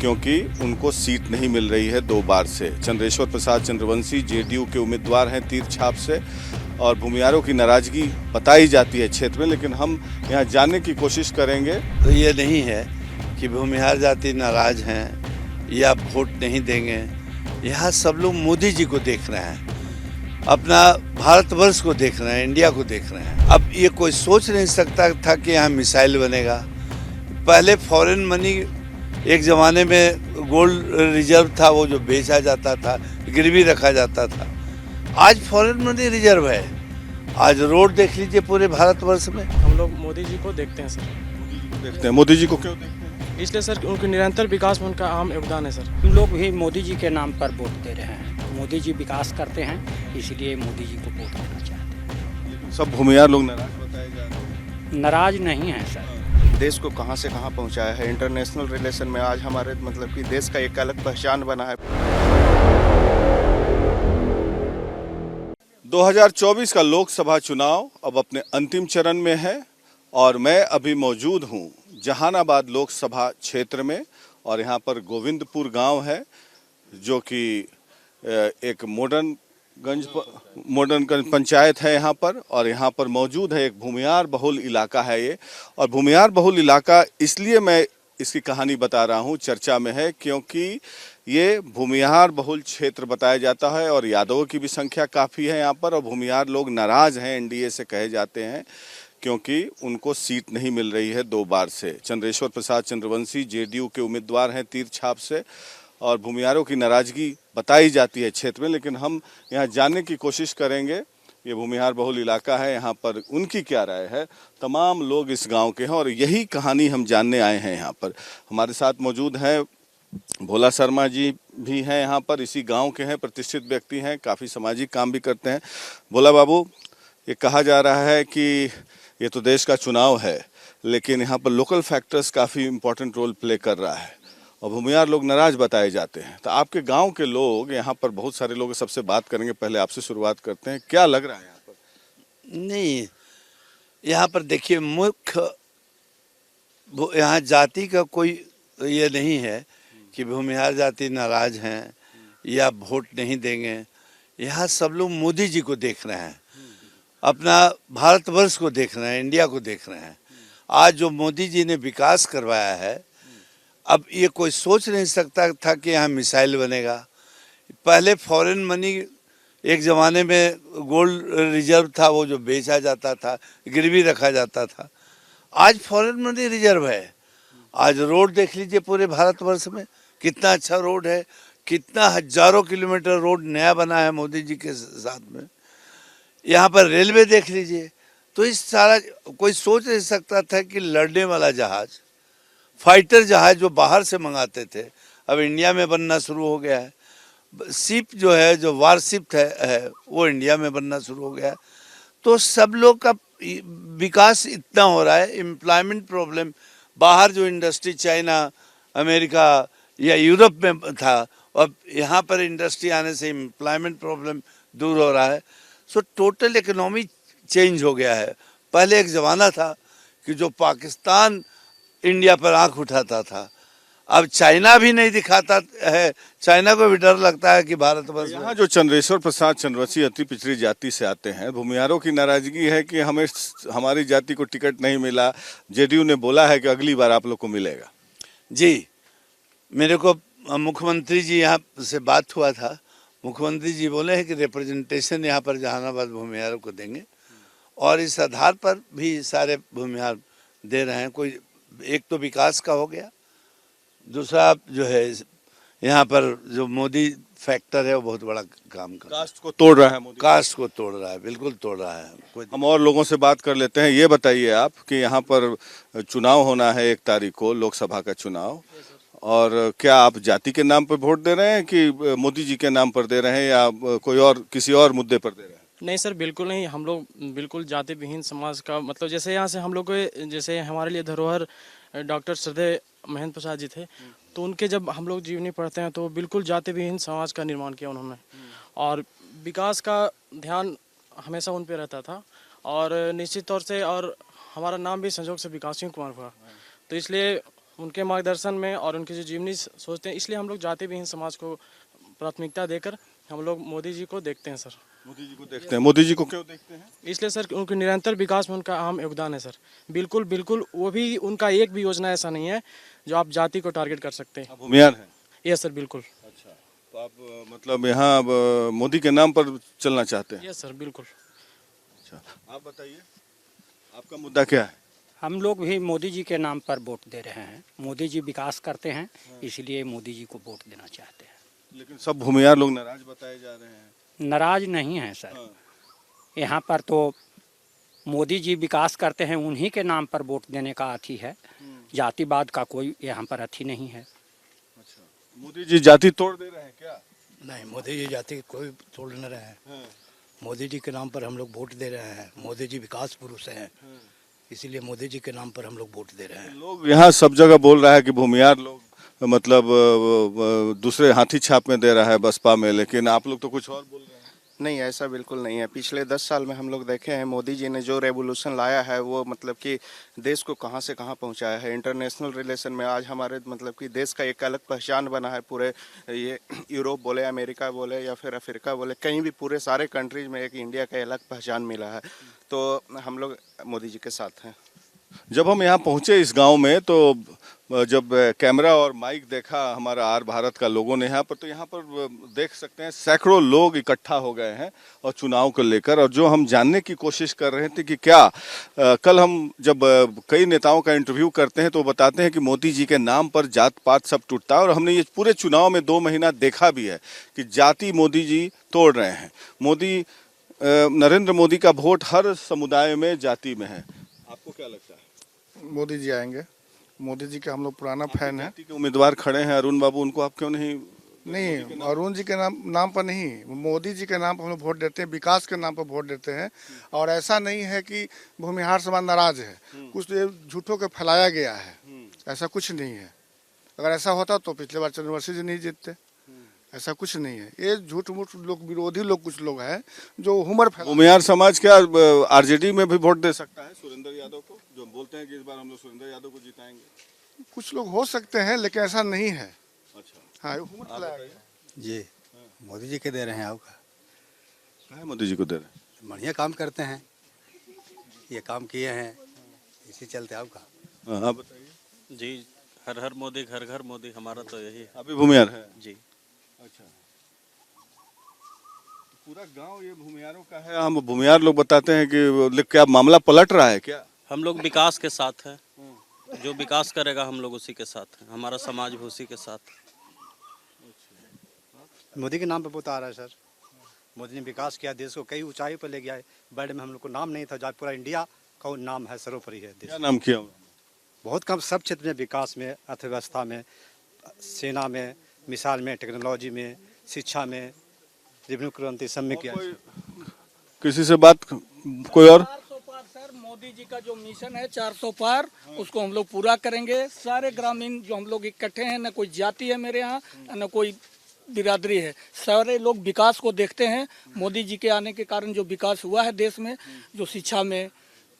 क्योंकि उनको सीट नहीं मिल रही है 2 बार से। चंद्रेश्वर प्रसाद चंद्रवंशी जेडीयू के उम्मीदवार हैं तीर छाप से, और भूमिहारों की नाराजगी बताई जाती है क्षेत्र में, लेकिन हम यहाँ जानने की कोशिश करेंगे। तो ये नहीं है कि भूमिहार जाति नाराज हैं या वोट नहीं देंगे। यहाँ सब लोग मोदी जी को देख रहे हैं, अपना भारतवर्ष को देख रहे हैं, इंडिया को देख रहे हैं। अब ये कोई सोच नहीं सकता था कि यहाँ मिसाइल बनेगा। पहले फॉरेन मनी एक ज़माने में गोल्ड रिजर्व था, वो जो बेचा जाता था, गिरवी रखा जाता था। आज फॉरेन मनी रिजर्व है। आज रोड देख लीजिए पूरे भारतवर्ष में। हम लोग मोदी जी को देखते हैं सर। देखते हैं मोदी जी को क्यों देखते हैं? इसलिए सर उनके निरंतर विकास में उनका अहम योगदान है सर। हम लोग भी मोदी जी के नाम पर वोट दे रहे हैं। मोदी जी विकास करते हैं, इसलिए मोदी जी को वोट देना चाहते हैं। सब भूमिहार लोग नाराज बताए जा रहे हैं। नाराज नहीं है सर। देश को कहां से कहां पहुंचाया है। इंटरनेशनल रिलेशन में आज हमारे मतलब कि देश का एक अलग पहचान बना है। 2024 का लोकसभा चुनाव अब अपने अंतिम चरण में है और मैं अभी मौजूद हूं जहानाबाद लोकसभा क्षेत्र में, और यहां पर गोविंदपुर गांव है जो कि एक मॉडर्न पंचायत है यहाँ पर, और यहाँ पर मौजूद है एक भूमिहार बहुल इलाका है ये। और भूमिहार बहुल इलाका इसलिए मैं इसकी कहानी बता रहा हूँ, चर्चा में है, क्योंकि ये भूमिहार बहुल क्षेत्र बताया जाता है और यादवों की भी संख्या काफ़ी है यहाँ पर। और भूमिहार लोग नाराज हैं एनडीए से कहे जाते हैं, क्योंकि उनको सीट नहीं मिल रही है 2 बार से। चंद्रेश्वर प्रसाद चंद्रवंशी जेडीयू के उम्मीदवार हैं तीर छाप से, और भूमिहारों की नाराजगी बताई जाती है क्षेत्र में, लेकिन हम यहाँ जानने की कोशिश करेंगे। ये भूमिहार बहुल इलाका है, यहाँ पर उनकी क्या राय है। तमाम लोग इस गांव के हैं और यही कहानी हम जानने आए हैं यहाँ पर। हमारे साथ मौजूद हैं भोला शर्मा जी भी हैं, यहाँ पर इसी गांव के हैं, प्रतिष्ठित व्यक्ति हैं, काफ़ी सामाजिक काम भी करते हैं। भोला बाबू, ये कहा जा रहा है कि ये तो देश का चुनाव है, लेकिन यहाँ पर लोकल फैक्टर्स काफ़ी इम्पोर्टेंट रोल प्ले कर रहा है और भूमिहार लोग नाराज बताए जाते हैं। तो आपके गांव के लोग, यहाँ पर बहुत सारे लोग सबसे बात करेंगे, पहले आपसे शुरुआत करते हैं, क्या लग रहा है यहाँ पर? नहीं, यहाँ पर देखिए, मुख्य यहाँ जाति का कोई ये नहीं है कि भूमिहार जाति नाराज हैं या वोट नहीं देंगे। यहाँ सब लोग मोदी जी को देख रहे हैं, अपना भारतवर्ष को देख रहे हैं, इंडिया को देख रहे हैं। आज जो मोदी जी ने विकास करवाया है, अब ये कोई सोच नहीं सकता था कि यहाँ मिसाइल बनेगा। पहले फॉरेन मनी एक ज़माने में गोल्ड रिजर्व था, वो जो बेचा जाता था, गिरवी रखा जाता था। आज फॉरेन मनी रिजर्व है। आज रोड देख लीजिए पूरे भारतवर्ष में, कितना अच्छा रोड है, कितना हजारों किलोमीटर रोड नया बना है मोदी जी के साथ में। यहाँ पर रेलवे देख लीजिए। तो इस सारा कोई सोच नहीं सकता था कि लड़ने वाला जहाज, फाइटर जहाज जो बाहर से मंगाते थे, अब इंडिया में बनना शुरू हो गया है। शिप जो है, जो वारशिप है वो इंडिया में बनना शुरू हो गया है। तो सब लोग का विकास इतना हो रहा है। एम्प्लॉयमेंट प्रॉब्लम, बाहर जो इंडस्ट्री चाइना, अमेरिका या यूरोप में था, अब यहाँ पर इंडस्ट्री आने से एम्प्लॉयमेंट प्रॉब्लम दूर हो रहा है। सो टोटल इकोनॉमी चेंज हो गया है। पहले एक ज़माना था कि जो पाकिस्तान इंडिया पर आंख उठाता था, अब चाइना भी नहीं दिखाता है। चाइना को भी डर लगता है कि भारतवर्ष। यहाँ जो चंद्रेश्वर प्रसाद चंद्रवंशी अति पिछड़ी जाति से आते हैं, भूमिहारों की नाराजगी है कि हमें हमारी जाति को टिकट नहीं मिला। जेडीयू ने बोला है कि अगली बार आप लोग को मिलेगा। जी, मेरे को मुख्यमंत्री जी यहाँ से बात हुआ था। मुख्यमंत्री जी बोले हैं कि रिप्रेजेंटेशन यहाँ पर जहानाबाद भूमिहारों को देंगे, और इस आधार पर भी सारे भूमिहार दे रहे हैं। कोई एक तो विकास का हो गया, दूसरा जो है यहाँ पर जो मोदी फैक्टर है वो बहुत बड़ा काम कर रहा है। कास्ट को तोड़ रहा है मोदी। कास्ट को तोड़ रहा है, बिल्कुल तोड़ रहा है। हम और लोगों से बात कर लेते हैं। ये बताइए आप कि यहाँ पर चुनाव होना है 1 तारीख को, लोकसभा का चुनाव, और क्या आप जाति के नाम पर वोट दे रहे हैं कि मोदी जी के नाम पर दे रहे हैं, या कोई और किसी और मुद्दे पर दे रहे हैं? नहीं सर, बिल्कुल नहीं। हम लोग बिल्कुल जाति विहीन समाज का, मतलब जैसे यहाँ से हम लोग को, जैसे हमारे लिए धरोहर डॉक्टर श्रद्धेय महेंद्र प्रसाद जी थे, तो उनके जब हम लोग जीवनी पढ़ते हैं तो बिल्कुल जाति विहीन समाज का निर्माण किया उन्होंने, और विकास का ध्यान हमेशा उन पे रहता था। और निश्चित तौर से, और हमारा नाम भी संजोग से विकासियों कुमार हुआ, तो इसलिए उनके मार्गदर्शन में और उनकी जो जीवनी सोचते हैं, इसलिए हम लोग जाति विहीन समाज को प्राथमिकता देकर हम लोग मोदी जी को देखते हैं सर। मोदी जी को देखते हैं। मोदी जी को क्यों देखते हैं? इसलिए सर उनके निरंतर विकास में उनका अहम योगदान है सर। बिल्कुल बिल्कुल, वो भी उनका एक भी योजना ऐसा नहीं है जो आप जाति को टारगेट कर सकते हैं। आप भूमियार हैं? यस सर, बिल्कुल। अच्छा, तो आप मतलब यहाँ मोदी के नाम पर चलना चाहते हैं? यस सर, बिल्कुल। अच्छा, आप बताइए, आपका मुद्दा क्या है? हम लोग भी मोदी जी के नाम पर वोट दे रहे हैं। मोदी जी विकास करते हैं, इसलिए मोदी जी को वोट देना चाहते हैं। लेकिन सब भूमियार लोग नाराज बताए जा रहे हैं। नाराज नहीं है सर। हाँ। यहाँ पर तो मोदी जी विकास करते हैं, उन्हीं के नाम पर वोट देने का अथी है। जातिवाद का कोई यहाँ पर अथी नहीं है। अच्छा, मोदी जी जाति तोड़ दे रहे हैं क्या? नहीं, मोदी जी जाति कोई तोड़ न रहे हैं। मोदी जी के नाम पर हम लोग वोट दे रहे हैं। मोदी जी विकास पुरुष हैं, इसीलिए मोदी जी के नाम पर हम लोग वोट दे रहे हैं। लोग यहाँ सब जगह बोल रहा है कि भूमियार लोग मतलब दूसरे हाथी छाप में दे रहा है बसपा में, लेकिन आप लोग तो कुछ और बोल रहे हैं। नहीं, ऐसा बिल्कुल नहीं है। पिछले 10 साल में हम लोग देखे हैं मोदी जी ने जो रेवोल्यूशन लाया है वो मतलब कि देश को कहां से कहां पहुंचाया है। इंटरनेशनल रिलेशन में आज हमारे मतलब कि देश का एक अलग पहचान बना है। पूरे ये यूरोप बोले, अमेरिका बोले या फिर अफ्रीका बोले, कहीं भी पूरे सारे कंट्रीज में एक इंडिया का अलग पहचान मिला है। तो हम लोग मोदी जी के साथ हैं। जब हम यहाँ पहुँचे इस गांव में, तो जब कैमरा और माइक देखा हमारा आर भारत का लोगों ने यहाँ पर, तो यहाँ पर देख सकते हैं सैकड़ों लोग इकट्ठा हो गए हैं और चुनाव को लेकर। और जो हम जानने की कोशिश कर रहे थे कि क्या कल हम जब कई नेताओं का इंटरव्यू करते हैं तो बताते हैं कि मोदी जी के नाम पर जात पात सब टूटता है। और हमने ये पूरे चुनाव में 2 महीना देखा भी है कि जाति मोदी जी तोड़ रहे हैं। नरेंद्र मोदी का वोट हर समुदाय में जाति में है। आपको क्या लगता है? मोदी जी आएंगे। मोदी जी के हम लोग पुराना फैन हैं। जाति के उम्मीदवार खड़े हैं अरुण बाबू, उनको आप क्यों नहीं? नहीं, अरुण जी के नाम पर नहीं, मोदी जी के नाम पर हम लोग वोट देते हैं, विकास के नाम पर वोट देते हैं। और ऐसा नहीं है कि भूमिहार समाज नाराज है, कुछ तो ये झूठों के फैलाया गया है। ऐसा कुछ नहीं है। अगर ऐसा होता तो पिछले बार चंद्रवंशी जी नहीं जीतते। ऐसा कुछ नहीं है। ये झूठ मूठ लोग, विरोधी लोग कुछ लोग हैं जो हुमर फैला। भूमिहार समाज क्या आरजेडी में भी वोट दे सकता है सुरेंद्र यादव को, जो बोलते हैं कि इस बार हम लोग सुरेंद्र यादव को जिताएंगे? कुछ लोग हो सकते हैं, लेकिन ऐसा नहीं है। अच्छा, हाँ, हुमर फैलाया गया। जी, मोदी जी के दे रहे हैं। आपका काहे मोदी जी को दे रहे हैं? बढ़िया काम करते हैं, ये काम किए हैं, इसी चलते आपका। हाँ, आप बताइए। जी, हर हर मोदी, घर घर मोदी, हमारा तो यही है। अभी भूमिहार है? जी। अच्छा, पूरा गांव ये भूमिहारों का है। हम भूमिहार लोग बताते हैं कि क्या मामला पलट रहा है क्या? हम लोग विकास के साथ हैं, जो विकास करेगा हम लोग उसी के साथ हैं, हमारा समाज भी उसी के साथ है। मोदी के नाम पे वोट आ रहा है सर। मोदी ने विकास किया, देश को कई ऊंचाई पर ले गया है। वर्ल्ड में हम लोग को नाम नहीं था, जहाँ पूरा इंडिया का नाम है, सर्वोपरि है देश। क्या नाम किया उन्होंने? बहुत कम सब क्षेत्र में, विकास में, अर्थव्यवस्था में, सेना में, मिसाल में, टेक्नोलॉजी में, शिक्षा में, रेवेन्यू क्रांति सब में किया है। किसी से बात, कोई और? 400 पार सर, मोदी जी का जो मिशन है 400 पार, उसको हम लोग पूरा करेंगे। सारे ग्रामीण जो हम लोग इकट्ठे हैं, न कोई जाति है मेरे यहाँ, न कोई बिरादरी है, सारे लोग विकास को देखते हैं। मोदी जी के आने के कारण जो विकास हुआ है देश में, जो शिक्षा में,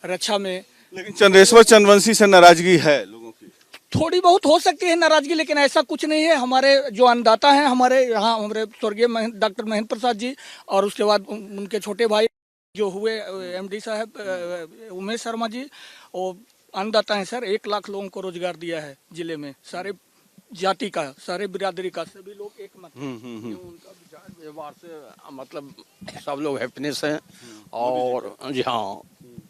रक्षा में। लेकिन चंद्रेश्वर चंद्रवंशी से नाराजगी है लोगों की? थोड़ी बहुत हो सकती है नाराजगी, लेकिन ऐसा कुछ नहीं है। हमारे जो अन्नदाता हैं हमारे यहाँ, हमारे स्वर्गीय डॉक्टर महेंद्र प्रसाद जी, और उसके बाद उनके छोटे भाई जो हुए एमडी साहब उमेश शर्मा जी, और अन्नदाता हैं सर। 1 लाख लोगों को रोजगार दिया है जिले में, सारे जाति का, सारे बिरादरी का, सभी लोग एक मत। उनका विचार व्यवहार से मतलब सब लोग हैप्पीनेस हैं। और जी हाँ,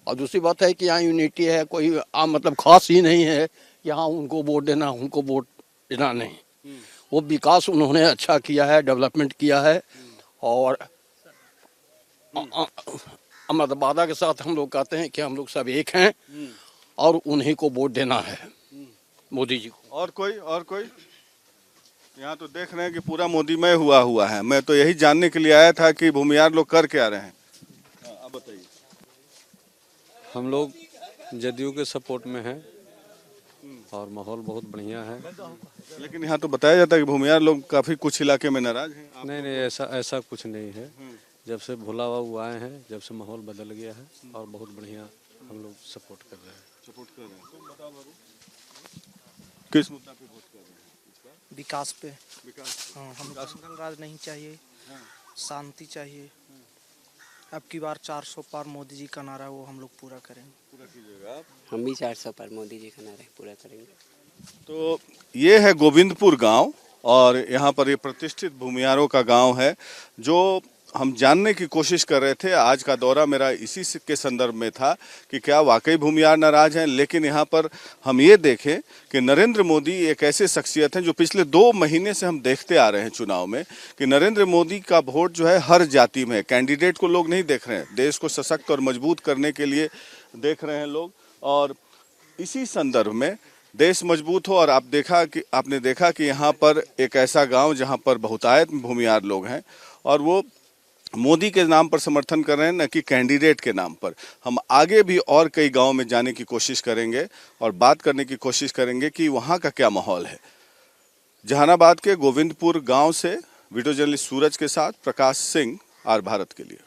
और दूसरी बात है कि यहाँ यूनिटी है, कोई मतलब खास ही नहीं है यहाँ उनको वोट देना, उनको वोट देना नहीं। वो विकास उन्होंने अच्छा किया है, डेवलपमेंट किया है। और अहमदाबाद के साथ हम लोग कहते हैं कि हम लोग सब एक हैं और उन्हीं को वोट देना है, मोदी जी को। और कोई यहाँ तो देख रहे हैं कि पूरा मोदीमय हुआ है। मैं तो यही जानने के लिए आया था कि भूमिहार लोग कर क्या रहे हैं। आप बताइए। हम लोग जदयू के सपोर्ट में हैं और माहौल बहुत बढ़िया है। लेकिन यहाँ तो बताया जाता है कि भूमिहार लोग काफी कुछ इलाके में नाराज हैं। नहीं, ऐसा कुछ नहीं है। जब से भोला बाबू आए हैं, जब से माहौल बदल गया है और बहुत बढ़िया हम लोग सपोर्ट कर रहे हैं। तुम बताओ बाबू। किस मुद्दा पे वोट कर रहे हैं? विकास पे। विकास। हाँ, हम जंगल राज नहीं चाहिए, शांति चाहिए। अब की बार 400 पार मोदी जी का नारा वो हम लोग पूरा करेंगे। पूरा कीजिएगा आप। हम भी 400 पर मोदी जी का नारा पूरा करेंगे। तो ये है गोविंदपुर गांव और यहाँ पर ये प्रतिष्ठित भूमियारों का गांव है जो हम जानने की कोशिश कर रहे थे। आज का दौरा मेरा इसी के संदर्भ में था कि क्या वाकई भूमियार नाराज हैं, लेकिन यहाँ पर हम ये देखें कि नरेंद्र मोदी एक ऐसे शख्सियत हैं जो पिछले 2 महीने से हम देखते आ रहे हैं चुनाव में कि नरेंद्र मोदी का वोट जो है हर जाति में है। कैंडिडेट को लोग नहीं देख रहे हैं, देश को सशक्त और मजबूत करने के लिए देख रहे हैं लोग। और इसी संदर्भ में देश मजबूत हो और आपने देखा कि यहाँ पर एक ऐसा गांव जहाँ पर बहुतायत भूमियार लोग हैं और वो मोदी के नाम पर समर्थन कर रहे हैं, न कि कैंडिडेट के नाम पर। हम आगे भी और कई गांव में जाने की कोशिश करेंगे और बात करने की कोशिश करेंगे कि वहाँ का क्या माहौल है। जहानाबाद के गोविंदपुर गांव से वीडियो जर्नलिस्ट सूरज के साथ प्रकाश सिंह, आर भारत के लिए।